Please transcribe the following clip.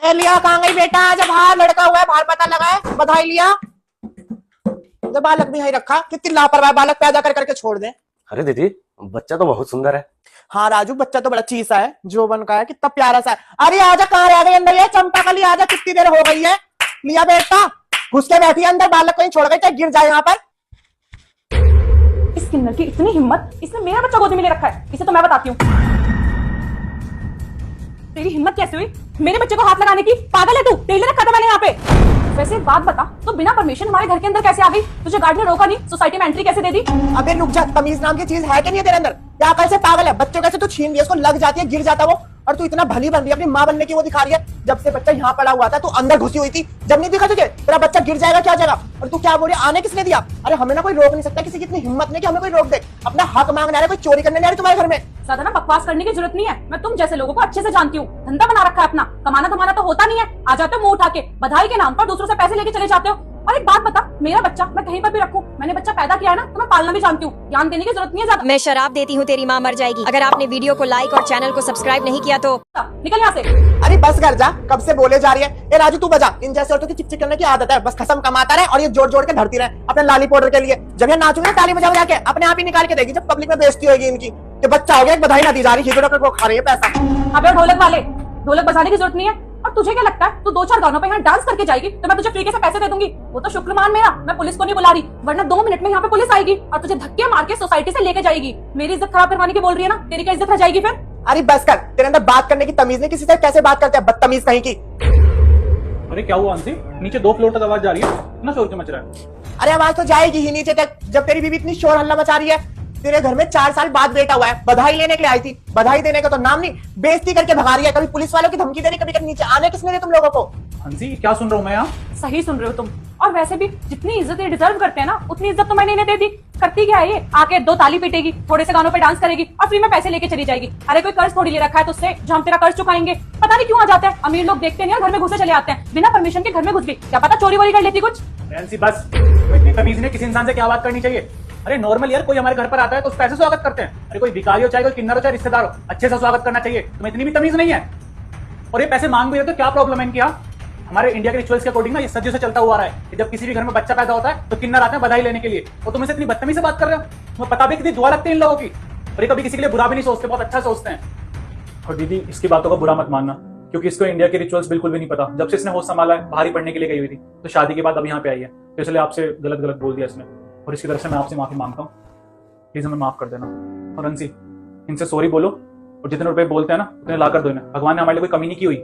ए लिया कहाँ गई बेटा? जब बाहर लड़का हुआ है, बाहर पता लगा है, बधाई लिया। जब बालक भी यहीं रखा, कितनी लापरवाह, बालक पैदा कर करके छोड़ दे। अरे दीदी, बच्चा तो बहुत सुंदर है। हाँ राजू, बच्चा तो बड़ा चीसा है, जोबन का है, कितना प्यारा सा है। अरे आजा, कहाँ रह गई अंदर? ये चंपा कली आजा, कितनी देर हो गई है। लिया बेटा, घुस के बैठी है अंदर, बालक को ही छोड़ गई, चाहे गिर जाए यहाँ पर। इस किन्नर की इतनी हिम्मत, इसने मेरा बच्चा गोदी में ले रखा है। इसे तो मैं बताती हूँ। तेरी हिम्मत कैसे हुई मेरे बच्चे को हाथ लगाने की? पागल है तू? तेल रखा था मैंने यहाँ पे। वैसे एक बात बता, तो बिना परमिशन हमारे घर के अंदर कैसे आ गई? तुझे गार्ड ने रोका नहीं? सोसाइटी में एंट्री कैसे दे दी? अबे रुक जा, तमीज नाम की चीज है कि नहीं है तेरे अंदर? क्या कल से पागल है? बच्चों कैसे तू छीन लिया, उसको लग जाती है, गिर जाता वो, और तू इतना भली बन रही है, अपनी माँ बनने की वो दिखा रही है। जब से बच्चा यहाँ पड़ा हुआ था, तू अंदर घुसी हुई थी, जब नहीं दिखा तुझे तेरा बच्चा गिर जाएगा क्या जाएगा, और तू क्या बोल रही है? आने किसने दिया? अरे हमें ना कोई रोक नहीं सकता, किसी की इतनी हिम्मत नहीं कि हमें कोई रोक दे। अपना हक मांगने आ रहा है, कोई चोरी करने नहीं आ रही तुम्हारे घर में। ज्यादा ना बकवास करने की जरूरत नहीं है। मैं तुम जैसे लोगों को अच्छे से जानती हूँ। धंधा बना रखा है अपना, कमाना धमाना तो होता नहीं है। आ जाते हो मुंह उठा के, बधाई के नाम पर दूसरों से पैसे लेके चले जाते हो। और एक बात बता, मेरा बच्चा मैं कहीं पर भी रखूं, मैंने बच्चा पैदा किया है ना, तो मैं पालना भी जानती हूँ। ज्ञान देने की जरूरत नहीं है ज्यादा। मैं शराब देती हूँ, तेरी माँ मर जाएगी। अगर आपने वीडियो को लाइक और चैनल को सब्सक्राइब नहीं किया तो निकल यहाँ से। अरे बस कर जा, कब से बोले जा रही है। ए राजू तू बजा, इन जैसे औरतों की चिक चिक करने की आदत है, बस कसम कमाता रहे और ये जोड़ जोड़ के धरती रहे अपने लाली पाउडर के लिए। जब ये नाचूंगी ना, ताली बजा बजा के अपने आप ही निकाल के देगी, जब पब्लिक में बेइज्जती होगी इनकी कि बच्चा हो गया, एक बधाई ना दी जा रही, हीरो को खा रही है पैसा। अबे ढोलक वाले, ढोलक बजाने की जरूरत नहीं है। और तुझे क्या लगता है तू 2-4 गानों पे यहाँ डांस करके जाएगी तो मैं तुझे फ्री के से पैसे दे दूंगी? वो तो शुक्र मान मेरा, मैं पुलिस को नहीं बुला रही, वरना 2 मिनट में यहाँ पे पुलिस आएगी और तुझे धक्के मार के सोसाइटी से लेके जाएगी। मेरी इज्जत खराब करवाने की बोल रही है ना? तेरी क्या इज्जत रह जाएगी फिर? अरे बस कर, तेरे अंदर बात करने की तमीज नहीं, किसी से कैसे बात करते हैं, बदतमीज कहीं की। अरे क्या हुआ अंशी? नीचे 2 फ्लोर तक आवाज जा रही है, इतना शोर क्यों मच रहा है? अरे आवाज तो जाएगी ही नीचे तक, जब तेरी बीवी इतनी शोर हल्ला मचा रही है। तेरे घर में 4 साल बाद बेटा हुआ है, बधाई लेने के लिए आई थी, बधाई देने का तो नाम नहीं, बेइज्जती करके भगा रही है। कभी पुलिस वालों की धमकी दे रही, कभी नीचे आने किसने दिया तुम लोगों को? अंशी क्या सुन रहा हूँ मैं यहाँ? सही सुन रहे हो तुम। और वैसे भी जितनी इज्जत ये डिजर्व करते हैं ना, उतनी इज्जत तो मैंने इन्हें दे दी। करती क्या है ये? आके 2 ताली पीटेगी, थोड़े से गानों पे डांस करेगी और फ्री में पैसे लेके चली जाएगी। अरे कोई कर्ज थोड़ी ले रखा है तुझसे जो हम तेरा कर्ज चुकाएंगे? पता नहीं क्यों आ जाते हैं अमीर लोग, देखते नहीं, घर में घुसे चले आते हैं बिना परमिशन के। घर में घुस गई, क्या पता चोरी वोरी कर लेती कुछ। अंशी बस, इतनी तमीज नहीं, किसी इंसान से क्या बात करनी चाहिए? अरे नॉर्मल यार, कोई हमारे घर पर आता है तो उसका ऐसे स्वागत करते हैं। अरे कोई भिखारी हो, चाहे कोई किन्नर हो, चाहे रिश्तेदार हो, अच्छे से स्वागत करना चाहिए। तुम्हें इतनी भी तमीज नहीं है? और ये पैसे मांग भी रहे तो क्या प्रॉब्लम है इनकी? हमारे इंडिया के रिचुअल्स के अकॉर्डिंग ना ये सदियों से चलता हुआ रहा है कि जब किसी भी घर में बच्चा पैदा होता है तो किन्नर आते हैं बधाई लेने के लिए। और तुम इसे इतनी बदतमीजी से बात कर रहे हो? तुम्हें पता भी कितनी दुआ लगती है इन लोगों की। और ये कभी किसी के लिए बुरा भी नहीं सोचते, बहुत अच्छा सोचते हैं। और दीदी इसकी बातों का बुरा मत मानना, क्योंकि इसको इंडिया के रिचुअल्स बिल्कुल भी नहीं पता। जब से इसने होश संभाला है, बाहर ही पढ़ने के लिए गई हुई थी, तो शादी के बाद अब यहाँ पे आई है, तो इसलिए आपसे गलत गलत बोल दिया इसने। और इसकी तरफ से मैं आपसे माफी मांगता हूँ, प्लीज हमें माफ कर देना। और अंशी, इनसे सॉरी बोलो और जितने रुपए बोलते हैं ना उतने ला कर दो इन्हें। भगवान ने हमारे लिए कोई कमी नहीं की हुई।